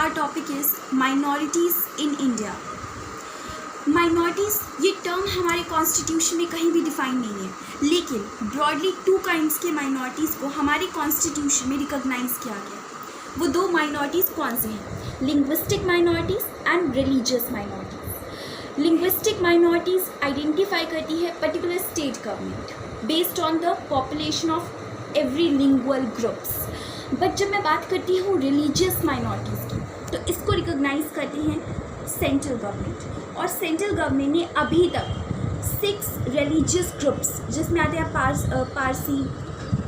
our topic is minorities in India. Minorities ये term हमारे constitution में कहीं भी डिफाइन नहीं है, लेकिन ब्रॉडली 2 काइंड्स के माइनॉरिटीज़ को हमारे कॉन्स्टिट्यूशन में रिकॉग्नाइज किया गया। वो 2 माइनॉरिटीज़ कौन से हैं? Linguistic minorities and religious minorities. Linguistic minorities identify करती है particular state government based on the population of every lingual groups. But जब मैं बात करती हूँ रिलीजियस माइनॉरिटीज़ की, तो इसको रिकॉग्नाइज करती हैं सेंट्रल गवर्नमेंट। और सेंट्रल गवर्नमेंट ने अभी तक 6 रिलीजियस ग्रुप्स, जिसमें आते हैं पारसी,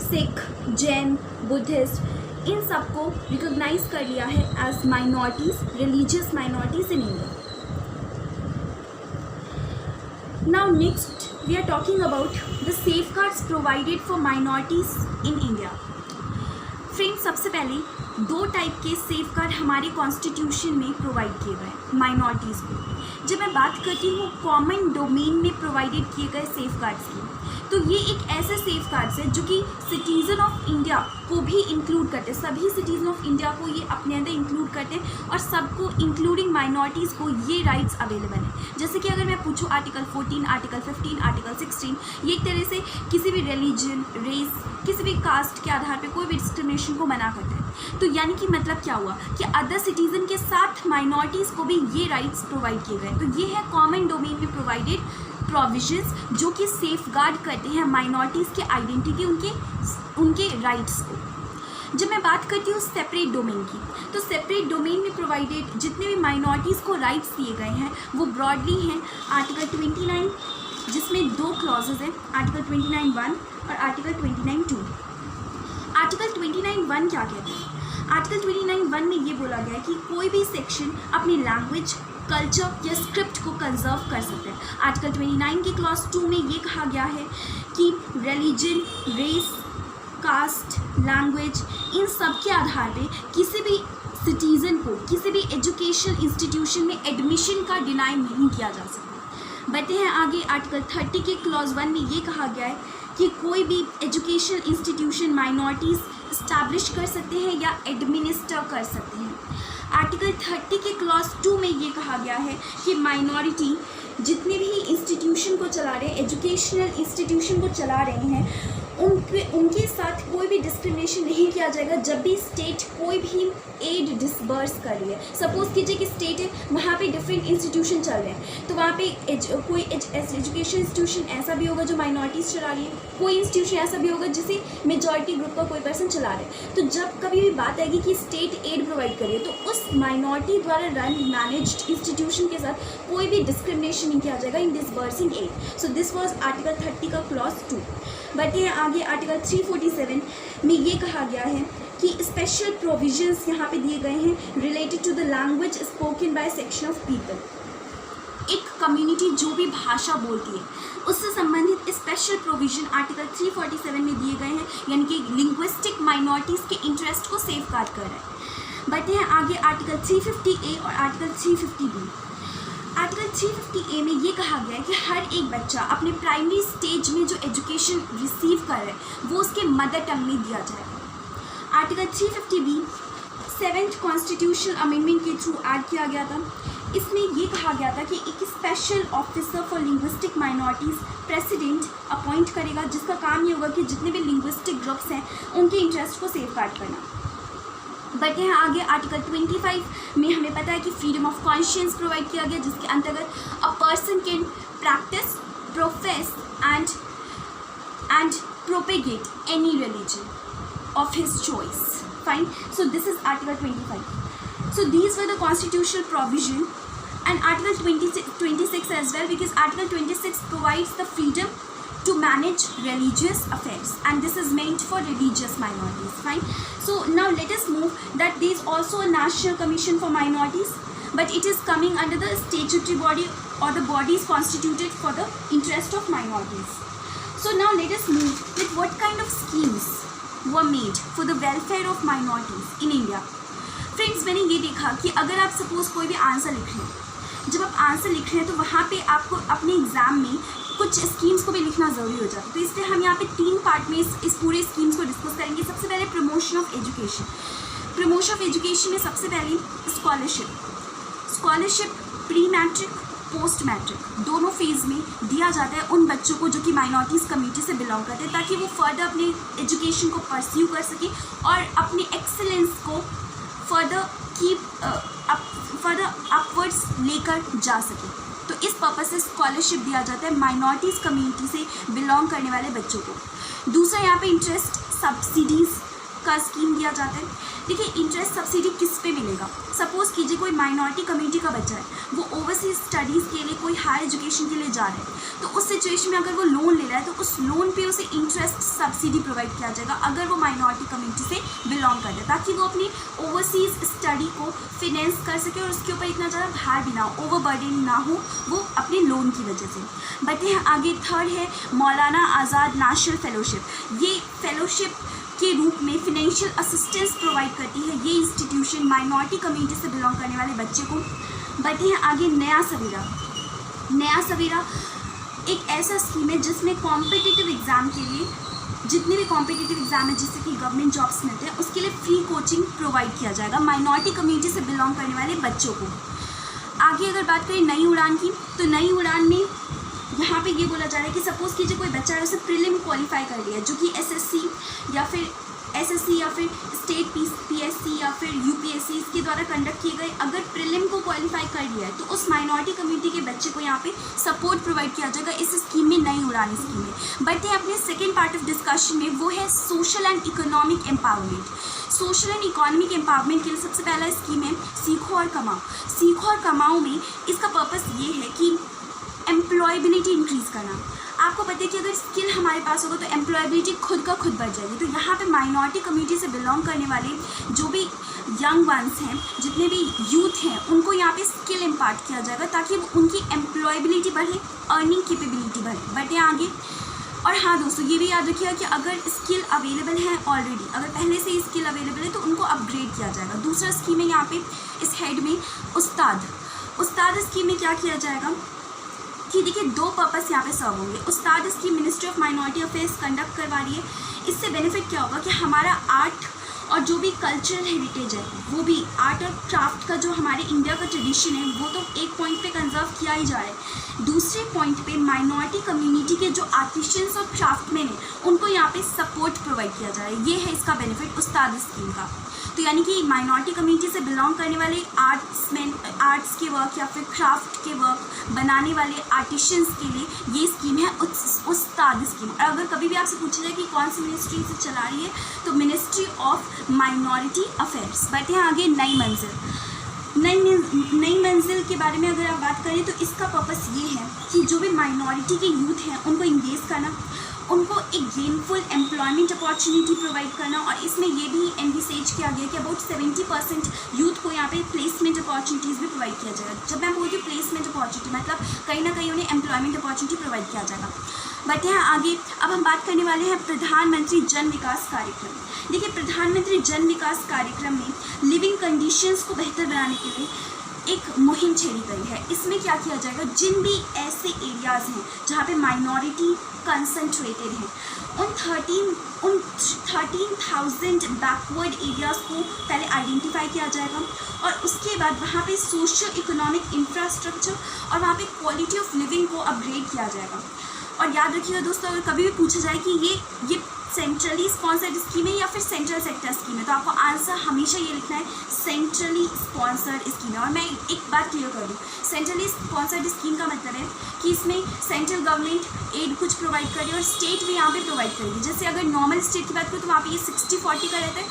सिख, जैन, बुद्धिस्ट, इन सबको रिकॉग्नाइज कर लिया है as minorities, religious minorities in India. Now next we are talking about the safeguards provided for minorities in India. Friends, सबसे पहले 2 टाइप के सेफगार्ड हमारे कॉन्स्टिट्यूशन में प्रोवाइड किए गए माइनॉरिटीज़ को। जब मैं बात करती हूँ कॉमन डोमेन में प्रोवाइडेड किए गए सेफगार्ड्स की, तो ये एक ऐसे सेफगार्ड्स है जो कि सिटीज़न ऑफ इंडिया को भी इंक्लूड करते हैं। सभी सिटीज़न ऑफ इंडिया को ये अपने अंदर इंक्लूड करते हैं और सबको इंक्लूडिंग माइनॉरिटीज़ को ये राइट्स अवेलेबल हैं। जैसे कि अगर मैं पूछूँ आर्टिकल 14, आर्टिकल 15, आर्टिकल 16, ये एक तरह से किसी भी रिलीजन, रेस, किसी भी कास्ट के आधार पर कोई भी डिस्क्रिमिनेशन को मना करते हैं। तो यानी कि मतलब क्या हुआ कि अदर सिटीज़न के साथ माइनॉरिटीज़ को भी ये राइट्स प्रोवाइड किए गए। तो ये है कॉमन डोमेन में प्रोवाइडेड प्रोविजंस जो कि सेफगार्ड करते हैं माइनॉरिटीज़ के आइडेंटिटी, उनके राइट्स को। जब मैं बात करती हूँ सेपरेट डोमेन की, तो सेपरेट डोमेन में प्रोवाइडेड जितने भी माइनॉरिटीज़ को राइट्स दिए गए हैं वो ब्रॉडली हैं आर्टिकल 29, जिसमें 2 क्लॉजेज हैं, आर्टिकल 29(1) और आर्टिकल 29(2). आर्टिकल 29(1) क्या कहते हैं? आर्टिकल 29(1) में ये बोला गया है कि कोई भी सेक्शन अपनी लैंग्वेज, कल्चर या स्क्रिप्ट को कंजर्व कर सकते हैं। आर्टिकल 29 के क्लॉज 2 में ये कहा गया है कि रिलीजन, रेस, कास्ट, लैंग्वेज, इन सब के आधार पे किसी भी सिटीज़न को किसी भी एजुकेशन इंस्टीट्यूशन में एडमिशन का डिनाई नहीं किया जा सकता। बढ़ते हैं आगे, आर्टिकल 30 के क्लॉज 1 में ये कहा गया है कि कोई भी एजुकेशन इंस्टीट्यूशन माइनॉरिटीज़ इस्टेब्लिश कर सकते हैं या एडमिनिस्टर कर सकते हैं। आर्टिकल 30 के क्लॉज 2 में ये कहा गया है कि माइनॉरिटी जितने भी इंस्टीट्यूशन को चला रहे हैं, एजुकेशनल इंस्टीट्यूशन को चला रहे हैं, उनके साथ कोई भी डिस्क्रिमिनेशन नहीं किया जाएगा जब भी स्टेट कोई भी एड डिसबर्स कर रही है। सपोज कीजिए कि स्टेट है, वहाँ पे डिफरेंट इंस्टीट्यूशन चल रहे हैं, तो वहाँ पे कोई एजुकेशन इंस्टीट्यूशन ऐसा भी होगा जो माइनॉरिटीज़ चला रही है, कोई इंस्टीट्यूशन ऐसा भी होगा जिसे मेजॉरिटी ग्रुप का कोई पर्सन चला रहे हैं। तो जब कभी भी बात आएगी कि स्टेट एड प्रोवाइड करिए, तो उस माइनॉरिटी द्वारा रन मैनेज्ड इंस्टीट्यूशन के साथ कोई भी डिस्क्रिमिनेशन नहीं किया जाएगा in disbursing aid. So this was article 30 का क्लॉज 2। बढ़ते हैं आगे, आर्टिकल 347 में ये कहा गया है कि स्पेशल प्रोविजंस यहाँ पे दिए गए हैं related to the language spoken by section of people. एक कम्युनिटी जो भी भाषा बोलती है उससे संबंधित स्पेशल प्रोविजन आर्टिकल 347 में दिए गए हैं, यानी कि लिंग्विस्टिक माइनॉरिटीज़ के इंटरेस्ट को सेफगार्ड कर रहा है। बढ़ते हैं आगे, आर्टिकल 350A और आर्टिकल 350B। आर्टिकल 350A में ये कहा गया है कि हर एक बच्चा अपने प्राइमरी स्टेज में जो एजुकेशन रिसीव कर रहा है वो उसके मदर टंग में दिया जाएगा। Article 350B 7th constitutional amendment के थ्रू ऐड किया गया था। इसमें ये कहा गया था कि एक special officer for linguistic minorities president appoint करेगा, जिसका काम ये होगा कि जितने भी लिंग्विस्टिक ग्रुप्स हैं उनके इंटरेस्ट को सेफगार्ड करना। बढ़ते हैं आगे, आर्टिकल 25 में हमें पता है कि फ्रीडम ऑफ कॉन्शियंस प्रोवाइड किया गया, जिसके अंतर्गत a person can practice, profess and propagate any religion of his choice. Fine, so this is article 25. So these were the constitutional provision, and article 26 as well, because article 26 provides the freedom to manage religious affairs, and this is meant for religious minorities. Fine, so now let us move that there is also a national commission for minorities, but it is coming under the statutory body or the bodies constituted for the interest of minorities. So now let us move with what kind of schemes were made for the welfare of minorities in India. Friends, मैंने ये देखा कि अगर आप suppose कोई भी answer लिख रहे हैं, जब आप आंसर लिख रहे हैं तो वहाँ पे आपको अपने एग्ज़ाम में कुछ स्कीम्स को भी लिखना ज़रूरी हो जाता है। तो इसलिए हम यहाँ पे 3 पार्ट में इस पूरे स्कीम्स को डिस्कस करेंगे। सबसे पहले promotion of education. Promotion of education में सबसे पहले scholarship pre matric post matric दोनों फेज़ में दिया जाता है उन बच्चों को जो कि माइनॉरिटीज़ कम्युनिटी से बिलोंग करते हैं, ताकि वो फर्दर अपने एजुकेशन को परस्यू कर सके और अपने एक्सेलेंस को फर्दर अपवर्ड्स लेकर जा सके। तो इस पर्पज़ से स्कॉलरशिप दिया जाता है माइनॉरिटीज़ कम्युनिटी से बिलोंग करने वाले बच्चों को। दूसरा यहाँ पे इंटरेस्ट सब्सिडीज़ का स्कीम दिया जाता है। देखिए, इंटरेस्ट सब्सिडी किस पे मिलेगा? सपोज़ कीजिए कोई माइनॉरिटी कम्युनिटी का बच्चा है, वो ओवरसीज स्टडीज़ के लिए कोई हायर एजुकेशन के लिए जा रहा है, तो उस सिचुएशन में अगर वो लोन ले रहा है तो उस लोन पे उसे इंटरेस्ट सब्सिडी प्रोवाइड किया जाएगा अगर वो माइनॉरिटी कम्युनिटी से बिलोंग करता है, ताकि वो अपनी ओवरसीज स्टडी को फिनेंस कर सके और उसके ऊपर इतना ज़्यादा भार भी ना हो, ओवरबर्डन ना हो वो अपने लोन की वजह से। बढ़ते हैं आगे। थर्ड है मौलाना आज़ाद नेशनल फेलोशिप। ये फेलोशिप के रूप में फिनेंशियल असिस्टेंस प्रोवाइड करती है ये इंस्टीट्यूशन माइनॉरिटी कम्युनिटी से बिलोंग करने वाले बच्चे को। बढ़ते हैं आगे। नया सवेरा एक ऐसा स्कीम है जिसमें कॉम्पिटिटिव एग्ज़ाम के लिए जितने भी कॉम्पिटिटिव एग्ज़ाम है जिससे कि गवर्नमेंट जॉब्स मिलते हैं उसके लिए फ्री कोचिंग प्रोवाइड किया जाएगा माइनॉरिटी कम्युनिटी से बिलोंग करने वाले बच्चों को। आगे अगर बात करें नई उड़ान की, तो नई उड़ान में यहाँ पे ये बोला जा रहा है कि सपोज़ कीजिए कोई बच्चा है, उसे प्रीलिम क्वालिफाई कर लिया जो कि एसएससी या फिर स्टेट पीएससी या फिर यूपीएससी इसके द्वारा कंडक्ट किए गए, अगर प्रीलिम को क्वालिफाई कर लिया है तो उस माइनॉरिटी कम्युनिटी के बच्चे को यहाँ पे सपोर्ट प्रोवाइड किया जाएगा इस स्कीम में, नई उड़ान स्कीम में। बढ़ते हैं अपने सेकेंड पार्ट ऑफ डिस्कशन में, वो है social and economic empowerment. Social and economic empowerment के लिए सबसे पहला स्कीम है सीखो और कमाओ। सीखो और कमाओ में इसका पर्पस ये है कि एम्प्लॉयबिलिटी इंक्रीज़ करना। आपको पता है कि अगर स्किल हमारे पास होगा तो एम्प्लॉयबिलिटी खुद का खुद बढ़ जाएगी। तो यहाँ पे माइनॉरिटी कम्युनिटी से बिलोंग करने वाले जो भी यंग वंस हैं, जितने भी यूथ हैं, उनको यहाँ पे स्किल इम्पार्ट किया जाएगा ताकि उनकी एम्प्लॉयबिलिटी बढ़े, अर्निंग कैपेबिलिटी बढ़े। बढ़ते हैं आगे। और हाँ दोस्तों, ये भी याद रखिएगा कि अगर स्किल अवेलेबल है ऑलरेडी, अगर पहले से ही स्किल अवेलेबल है तो उनको अपग्रेड किया जाएगा। दूसरा स्कीम है यहाँ पे इस हेड में उस्ताद स्कीम में क्या किया जाएगा कि देखिए दो पर्पस यहाँ पे सर्व होंगे। उस्ताद scheme ministry of minority affairs conduct करवा रही है। इससे बेनिफिट क्या होगा कि हमारा आर्ट और जो भी कल्चरल हेरिटेज है, वो भी आर्ट और क्राफ्ट का जो हमारे इंडिया का ट्रेडिशन है वो तो एक पॉइंट पे कंजर्व किया ही जा रहा है, दूसरे पॉइंट पे माइनॉरिटी कम्युनिटी के जो आर्टिशियंस और क्राफ्टमैन हैं उनको यहाँ पे सपोर्ट प्रोवाइड किया जा रहा है। ये है इसका बेनिफिट उस्ताद स्कीम का। तो यानी कि माइनॉरिटी कम्युनिटी से बिलोंग करने वाले आर्ट्स के वर्क या फिर क्राफ्ट के वर्क बनाने वाले आर्टिशियंस के लिए ये स्कीम है उस्ताद स्कीम। और अगर कभी भी आपसे पूछा जाए कि कौन सी मिनिस्ट्री से चला रही है तो मिनिस्ट्री ऑफ माइनॉरिटी अफेयर्स। बढ़ते हैं आगे। नई मंजिल के बारे में अगर आप बात करें तो इसका पर्पस ये है कि जो भी माइनॉरिटी के यूथ हैं उनको इंगेज करना, उनको एक गेनफुल एम्प्लॉयमेंट अपॉर्चुनिटी प्रोवाइड करना। और इसमें ये भी एनविसेज किया गया कि अबाउट 70% यूथ को यहाँ पे प्लेसमेंट अपॉर्चुनिटीज़ भी प्रोवाइड किया जाएगा। जब मैं बोलती हूँ प्लेसमेंट अपॉर्चुनिटी मतलब कहीं ना कहीं उन्हें एम्प्लॉयमेंट अपॉर्चुनिटी प्रोवाइड किया जाएगा। बढ़ते हैं आगे। अब हम बात करने वाले हैं प्रधानमंत्री जन विकास कार्यक्रम। देखिए, प्रधानमंत्री जन विकास कार्यक्रम में लिविंग कंडीशंस को बेहतर बनाने के लिए एक मुहिम छेड़ी गई है। इसमें क्या किया जाएगा, जिन भी ऐसे एरियाज़ हैं जहाँ पे माइनॉरिटी कंसंट्रेटेड हैं उन 13,000 बैकवर्ड एरियाज़ को पहले आइडेंटिफाई किया जाएगा और उसके बाद वहाँ पे सोशल इकोनॉमिक इंफ्रास्ट्रक्चर और वहाँ पे क्वालिटी ऑफ लिविंग को अपग्रेड किया जाएगा। और याद रखिएगा दोस्तों, अगर कभी भी पूछा जाए कि ये सेंट्रली स्पॉन्सर्ड स्कीम है या फिर सेंट्रल सेक्टर स्कीम है, तो आपको आंसर हमेशा ये लिखना है सेंट्रली स्पॉन्सर्ड स्कीम है। और मैं एक बात क्लियर कर दूँ, सेंट्रली स्पॉन्सर्ड स्कीम का मतलब है कि इसमें सेंट्रल गवर्नमेंट एड कुछ प्रोवाइड करेगी और स्टेट भी यहाँ पे प्रोवाइड करेगी। जैसे अगर नॉर्मल स्टेट की बात करें तो वहाँ पे ये 60-40 का रहता है।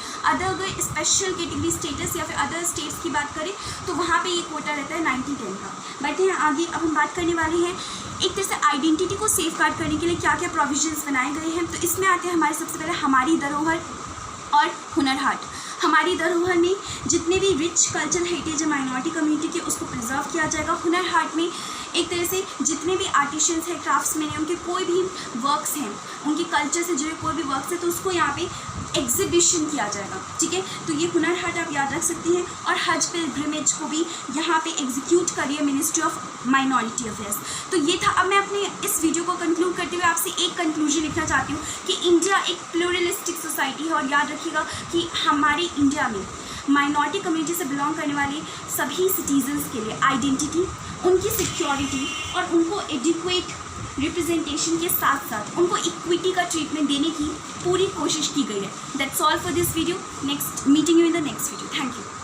अगर स्पेशल कैटेगरी स्टेटस या फिर अदर स्टेट्स की बात करें तो वहाँ पे ये कोटा रहता है 90-10 का। बैठे हैं आगे। अब हम बात करने वाले हैं एक तरह से आइडेंटिटी को सेफ गार्ड करने के लिए क्या क्या प्रोविजंस बनाए गए हैं। तो इसमें आते हैं हमारे सबसे पहले हमारी धरोहर और हुनर हाट। हमारी धरोहर में जितने भी रिच कल्चरल हेरिटेज है माइनॉरिटी कम्युनिटी के उसको प्रिजर्व किया जाएगा। हुनर हाट में एक तरह से जितने भी आर्टिशियंस हैं, क्राफ्ट्समैन हैं, उनके कोई भी वर्क्स हैं, उनके कल्चर से जुड़े कोई भी वर्क्स हैं तो उसको यहाँ पे एग्जीबिशन किया जाएगा। ठीक है, तो ये हुनर हाट आप याद रख सकती हैं। और हज पिलग्रिमेज को भी यहाँ पे एग्जीक्यूट करिए मिनिस्ट्री ऑफ माइनॉरिटी अफेयर्स। तो ये था। अब मैं अपने इस वीडियो को कंक्लूड करते हुए आपसे एक कंक्लूजन लिखना चाहती हूँ कि इंडिया एक प्लूरलिस्टिक सोसाइटी है। और याद रखिएगा कि हमारे इंडिया में माइनॉरिटी कम्युनिटी से बिलोंग करने वाले सभी सिटीजन्स के लिए आइडेंटिटी, उनकी सिक्योरिटी और उनको एडिक्वेट रिप्रेजेंटेशन के साथ साथ उनको इक्विटी का ट्रीटमेंट देने की पूरी कोशिश की गई है. That's all for this video. Next meeting you in the next video. Thank you.